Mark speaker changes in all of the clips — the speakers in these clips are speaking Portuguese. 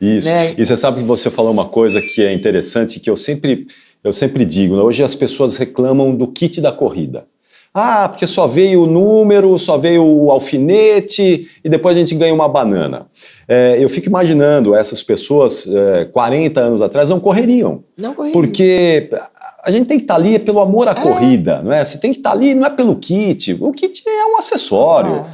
Speaker 1: Isso.
Speaker 2: né?
Speaker 1: E você sabe que você falou uma coisa que é interessante, que eu sempre digo, né? Hoje as pessoas reclamam do kit da corrida. Ah, porque só veio o número, só veio o alfinete e depois a gente ganha uma banana. Eu fico imaginando, essas pessoas, 40 anos atrás, não correriam.
Speaker 2: Não correria.
Speaker 1: Porque a gente tem que estar ali pelo amor à corrida, não é? Você tem que estar ali, não é pelo kit. O kit é um acessório.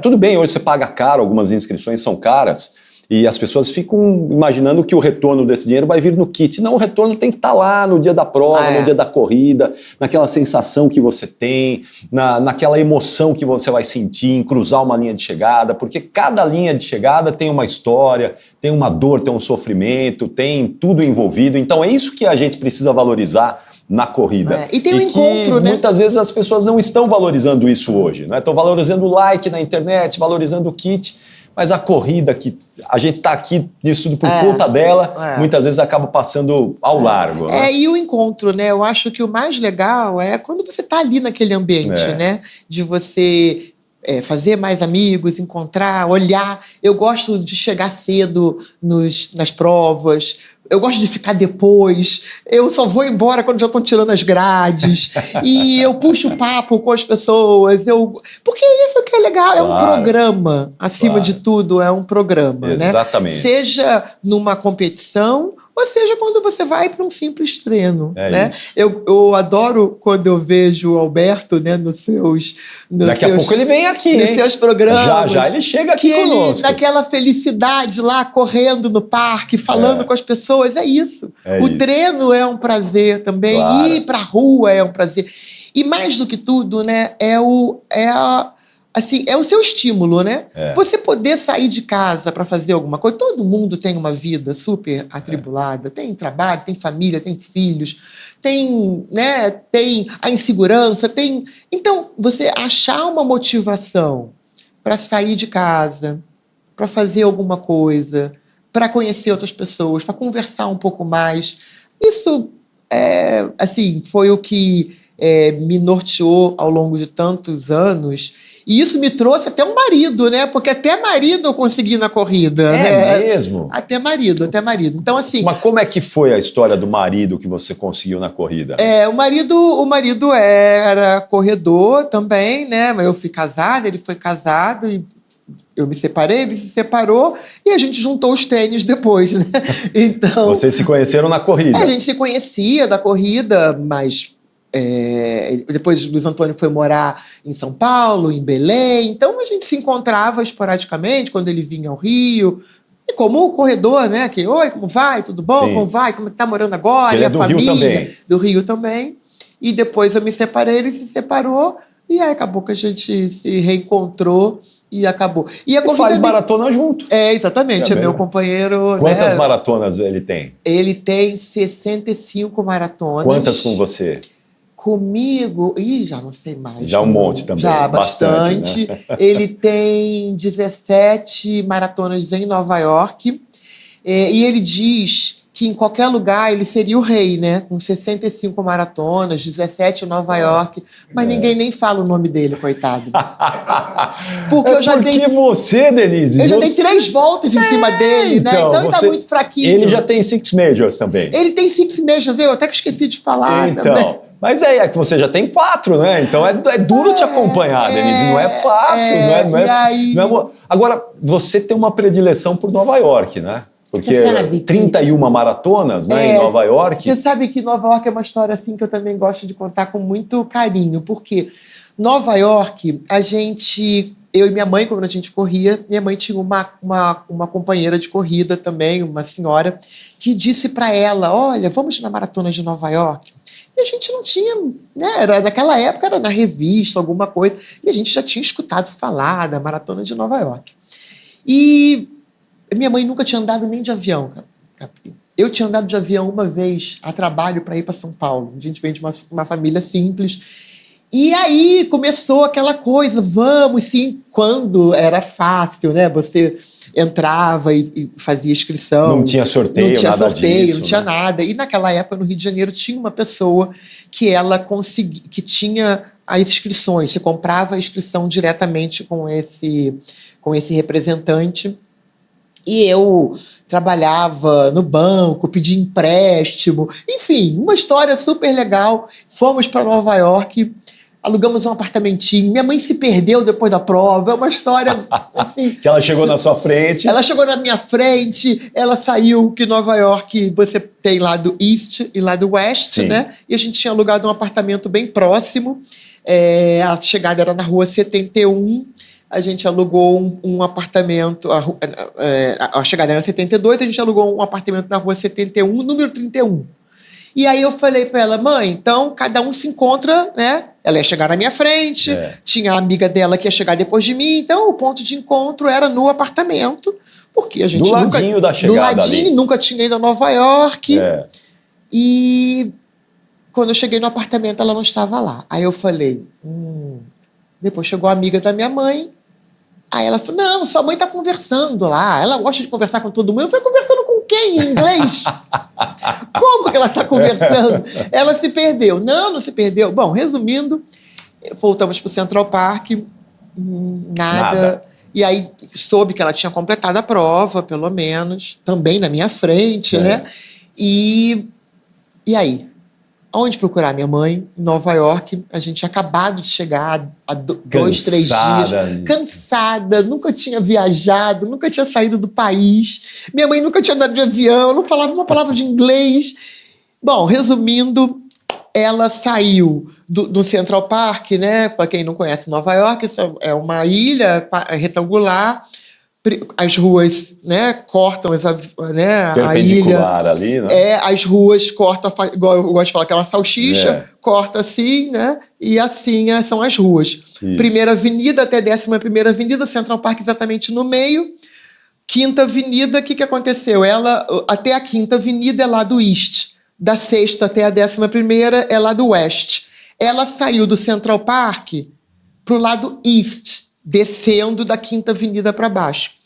Speaker 1: Tudo bem, hoje você paga caro, algumas inscrições são caras, e as pessoas ficam imaginando que o retorno desse dinheiro vai vir no kit. Não, o retorno tem que estar lá no dia da prova, no dia da corrida, naquela sensação que você tem, naquela emoção que você vai sentir em cruzar uma linha de chegada, porque cada linha de chegada tem uma história, tem uma dor, tem um sofrimento, tem tudo envolvido. Então é isso que a gente precisa valorizar na corrida.
Speaker 2: E tem um encontro, né?
Speaker 1: Muitas vezes as pessoas não estão valorizando isso hoje, né? Estão valorizando o like na internet, valorizando o kit, mas a corrida, que a gente está aqui nisso tudo por conta dela, muitas vezes acaba passando ao largo. Né?
Speaker 2: E o encontro, né? Eu acho que o mais legal é quando você está ali naquele ambiente, né? De você fazer mais amigos, encontrar, olhar. Eu gosto de chegar cedo nas provas. Eu gosto de ficar depois, eu só vou embora quando já estão tirando as grades, e eu puxo papo com as pessoas, porque isso que é legal, é um programa, acima de tudo, é um programa,
Speaker 1: Exatamente.
Speaker 2: Né? Seja numa competição, ou seja quando você vai para um simples treino. Né? Eu adoro quando eu vejo o Alberto, né,
Speaker 1: Daqui a pouco ele vem aqui,
Speaker 2: nos seus programas.
Speaker 1: Já ele chega aqui conosco.
Speaker 2: Naquela felicidade lá, correndo no parque, falando com as pessoas, é isso. O treino é um prazer também, ir para a rua é um prazer. E mais do que tudo, né, é o seu estímulo, né? Você poder sair de casa para fazer alguma coisa. Todo mundo tem uma vida super atribulada, tem trabalho, tem família, tem filhos, tem a insegurança, Então, você achar uma motivação para sair de casa, para fazer alguma coisa, para conhecer outras pessoas, para conversar um pouco mais, isso foi o que me norteou ao longo de tantos anos. E isso me trouxe até um marido, né? Porque até marido eu consegui na corrida.
Speaker 1: Mesmo?
Speaker 2: Até marido. Então, assim...
Speaker 1: Mas como é que foi a história do marido que você conseguiu na corrida?
Speaker 2: O marido era corredor também, né? Mas eu fui casada, ele foi casado e eu me separei, ele se separou e a gente juntou os tênis depois, né? Então...
Speaker 1: Vocês se conheceram na corrida?
Speaker 2: A gente se conhecia da corrida, mas... depois o Luiz Antônio foi morar em São Paulo, em Belém, então a gente se encontrava esporadicamente quando ele vinha ao Rio, e como corredor, né, oi, como vai, tudo bom, como vai, como está morando agora,
Speaker 1: e a família,
Speaker 2: do Rio também, e depois eu me separei, ele se separou, e aí acabou que a gente se reencontrou e acabou. E a corrida
Speaker 1: faz maratona junto.
Speaker 2: Exatamente, é meu companheiro.
Speaker 1: Quantas maratonas ele tem?
Speaker 2: Ele tem 65 maratonas.
Speaker 1: Quantas com você?
Speaker 2: Comigo, já não sei mais.
Speaker 1: Já um monte também.
Speaker 2: Já, bastante. Né? Ele tem 17 maratonas em Nova York. E ele diz que em qualquer lugar ele seria o rei, né? Com 65 maratonas, 17 em Nova York. Mas ninguém nem fala o nome dele, coitado.
Speaker 1: Porque você, Denise...
Speaker 2: Eu já dei 3 voltas em cima dele, né? Então ele tá muito fraquinho.
Speaker 1: Ele já tem 6 majors também.
Speaker 2: Ele tem 6 majors, viu? Eu até que esqueci de falar.
Speaker 1: Então... também. Mas é que você já tem 4, né? Então é duro te acompanhar, Denise. Não é fácil, Agora, você tem uma predileção por Nova York, né? Porque 31 maratonas, né, em Nova York.
Speaker 2: Você sabe que Nova York é uma história assim que eu também gosto de contar com muito carinho. Porque Nova York, eu e minha mãe, quando a gente corria, minha mãe tinha uma companheira de corrida também, uma senhora, que disse para ela, olha, vamos na maratona de Nova York. E a gente não tinha, né? Naquela época era na revista, alguma coisa, e a gente já tinha escutado falar da maratona de Nova York. E minha mãe nunca tinha andado nem de avião, Capri. Eu tinha andado de avião uma vez a trabalho para ir para São Paulo. A gente vem de uma família simples. E aí começou aquela coisa, vamos sim, quando era fácil, né? Você entrava e fazia inscrição.
Speaker 1: Não tinha sorteio, nada disso.
Speaker 2: Não tinha nada. E naquela época, no Rio de Janeiro, tinha uma pessoa que que tinha as inscrições. Você comprava a inscrição diretamente com esse representante. E eu trabalhava no banco, pedi empréstimo, enfim, uma história super legal. Fomos para Nova York, alugamos um apartamentinho. Minha mãe se perdeu depois da prova. É uma história assim.
Speaker 1: Que ela chegou na sua frente.
Speaker 2: Ela chegou na minha frente, ela saiu, que Nova York você tem lá do East e lá do West,
Speaker 1: Sim.
Speaker 2: né? E a gente tinha alugado um apartamento bem próximo. A chegada era na rua 71. A gente alugou um apartamento, a chegada era 72, a gente alugou um apartamento na rua 71, número 31. E aí eu falei para ela, mãe, então cada um se encontra, né? Ela ia chegar na minha frente, tinha a amiga dela que ia chegar depois de mim, então o ponto de encontro era no apartamento, porque a gente
Speaker 1: do ladinho da chegada.
Speaker 2: Do ladinho,
Speaker 1: ali.
Speaker 2: Nunca tinha ido a Nova York. E quando eu cheguei no apartamento, ela não estava lá. Aí eu falei, Depois chegou a amiga da minha mãe. Aí ela falou, não, sua mãe tá conversando lá. Ela gosta de conversar com todo mundo. Eu falei, conversando com quem em inglês? Como que ela tá conversando? Ela se perdeu. Não se perdeu. Bom, resumindo, voltamos pro Central Park. Nada. E aí soube que ela tinha completado a prova, pelo menos. Também na minha frente, né? E aí? Onde procurar minha mãe? Em Nova York. A gente tinha acabado de chegar há 2, 3 dias. Cansada, nunca tinha viajado, nunca tinha saído do país. Minha mãe nunca tinha andado de avião, não falava uma palavra de inglês. Bom, resumindo, ela saiu do Central Park, né? Para quem não conhece Nova York, é uma ilha retangular. As ruas, né, cortam a ilha.
Speaker 1: Ali, né?
Speaker 2: As ruas cortam, igual eu gosto de falar, aquela salsicha, corta assim, né? E assim são as ruas. Isso. Primeira Avenida até 11ª Avenida, Central Park exatamente no meio. Quinta Avenida, o que aconteceu? Ela, até a Quinta Avenida é lá do East. Da 6ª até a 11ª é lá do West. Ela saiu do Central Park pro lado East, descendo da Quinta Avenida para baixo.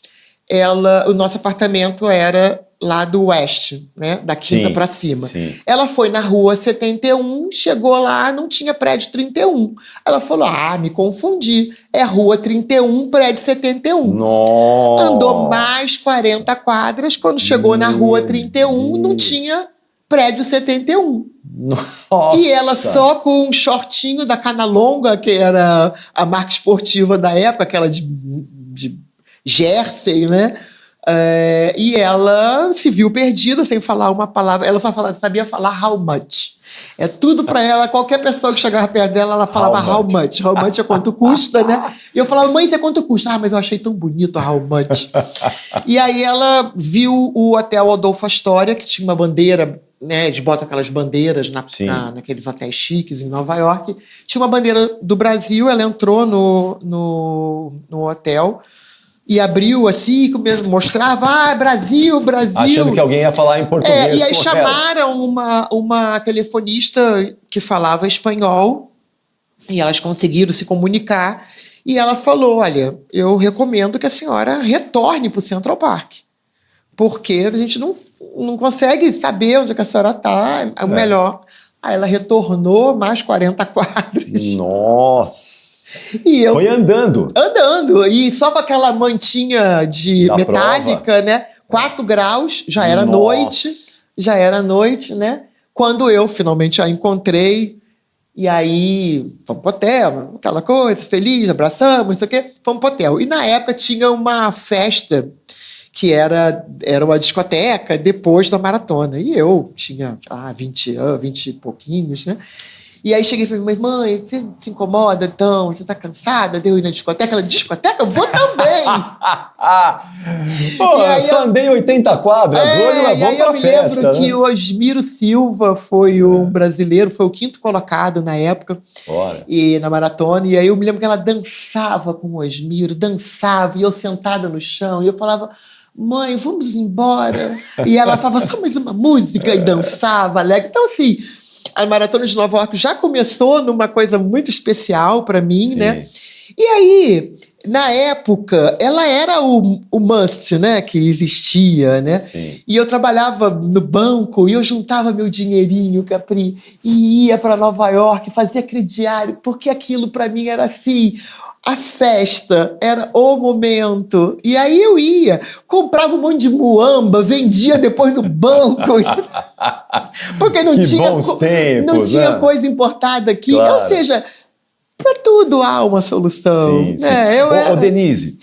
Speaker 2: O nosso apartamento era lá do West, né? Da Quinta para cima.
Speaker 1: Sim.
Speaker 2: Ela foi na rua 71, chegou lá, não tinha prédio 31. Ela falou, me confundi. É rua 31, prédio 71.
Speaker 1: Nossa.
Speaker 2: Andou mais 40 quadras, quando chegou na rua 31, não tinha prédio 71.
Speaker 1: Nossa.
Speaker 2: E ela só com um shortinho da Canalonga, que era a marca esportiva da época, aquela de jersey, né? E ela se viu perdida, sem falar uma palavra. Ela só sabia falar how much. É tudo para ela. Qualquer pessoa que chegava perto dela, ela falava how much. How much é quanto custa, né? E eu falava, mãe, isso é quanto custa? Mas eu achei tão bonito how much. E aí ela viu o Hotel Adolfo Astoria, que tinha uma bandeira, né? Eles botam aquelas bandeiras naqueles hotéis chiques em Nova York. Tinha uma bandeira do Brasil. Ela entrou no hotel e abriu assim, mostrava, Brasil, Brasil.
Speaker 1: Achando que alguém ia falar em português.
Speaker 2: E aí chamaram uma telefonista que falava espanhol e elas conseguiram se comunicar. E ela falou, olha, eu recomendo que a senhora retorne para o Central Park, porque a gente não consegue saber onde que a senhora está, é o melhor. Aí ela retornou mais 40 quadras.
Speaker 1: Nossa!
Speaker 2: Foi
Speaker 1: andando.
Speaker 2: E só com aquela mantinha metálica, prova. Né? 4 graus, já era noite, né? Quando eu finalmente a encontrei, e aí fomos pro hotel, aquela coisa, feliz, abraçamos, não sei o quê, fomos pro hotel. E na época tinha uma festa que era uma discoteca depois da maratona. E eu tinha 20 e pouquinhos, né? E aí cheguei e falei, mãe, você se incomoda então? Você tá cansada de eu ir na discoteca? Ela, discoteca? Eu vou também!
Speaker 1: Pô, só andei 80 quadras, hoje nós vamos pra festa.
Speaker 2: Eu lembro que o Osmiro Silva foi um brasileiro, foi o 5º colocado na época, e na maratona, e aí eu me lembro que ela dançava com o Osmiro, e eu sentada no chão, e eu falava, mãe, vamos embora. E ela falava, só mais uma música, e dançava, alegre. Então, assim, a Maratona de Nova York já começou numa coisa muito especial para mim, né? E aí, na época, ela era o must, né? Que existia, né?
Speaker 1: Sim.
Speaker 2: E eu trabalhava no banco e eu juntava meu dinheirinho, Capri, e ia para Nova York, fazia crediário, porque aquilo para mim era assim, A festa era o momento. E aí eu ia, comprava um monte de muamba, vendia depois no banco. Porque não
Speaker 1: que
Speaker 2: tinha,
Speaker 1: bons tempos,
Speaker 2: não tinha
Speaker 1: né?
Speaker 2: coisa importada aqui.
Speaker 1: Claro.
Speaker 2: Ou seja, para tudo há uma solução.
Speaker 1: Sim, sim. Ô, Denise,